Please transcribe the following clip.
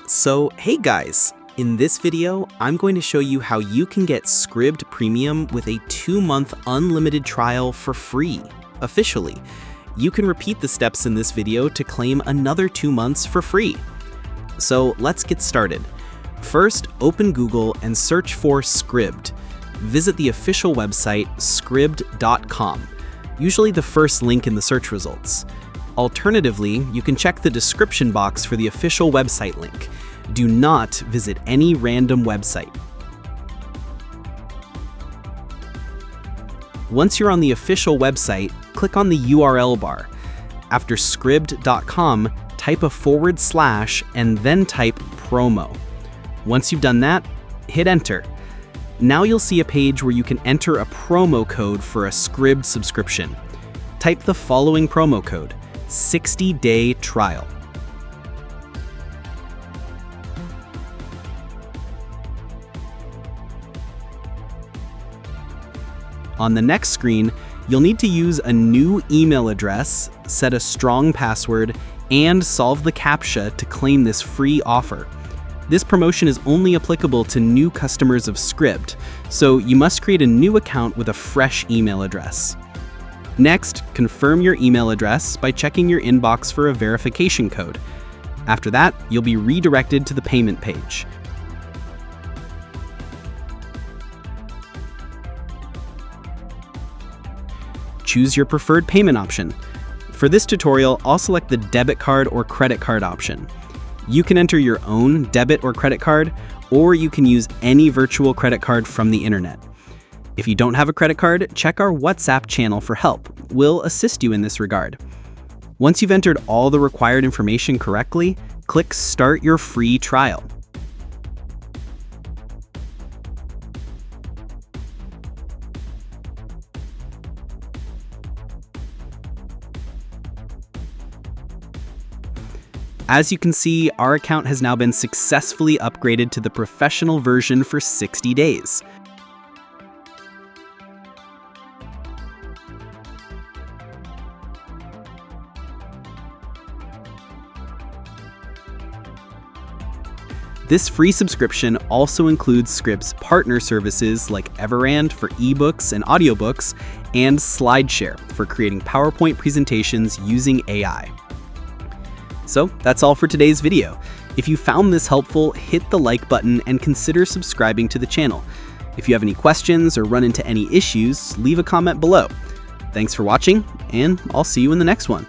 So hey guys, in this video, I'm going to show you how you can get Scribd Premium with a 2-month unlimited trial for free, officially. You can repeat the steps in this video to claim another 2 months for free. So let's get started. First, open Google and search for Scribd. Visit the official website, Scribd.com, usually the first link in the search results. Alternatively, you can check the description box for the official website link. Do not visit any random website. Once you're on the official website, click on the URL bar. After Scribd.com, type a / and then type promo. Once you've done that, hit enter. Now you'll see a page where you can enter a promo code for a Scribd subscription. Type the following promo code: 60-day trial. On the next screen, you'll need to use a new email address, set a strong password, and solve the CAPTCHA to claim this free offer. This promotion is only applicable to new customers of Scribd, so you must create a new account with a fresh email address. Next, confirm your email address by checking your inbox for a verification code. After that, you'll be redirected to the payment page. Choose your preferred payment option. For this tutorial, I'll select the debit card or credit card option. You can enter your own debit or credit card, or you can use any virtual credit card from the internet. If you don't have a credit card, check our WhatsApp channel for help. We'll assist you in this regard. Once you've entered all the required information correctly, click Start Your Free Trial. As you can see, our account has now been successfully upgraded to the professional version for 60 days. This free subscription also includes Scribd's partner services like Everand for ebooks and audiobooks, and SlideShare for creating PowerPoint presentations using AI. So that's all for today's video. If you found this helpful, hit the like button and consider subscribing to the channel. If you have any questions or run into any issues, leave a comment below. Thanks for watching, and I'll see you in the next one.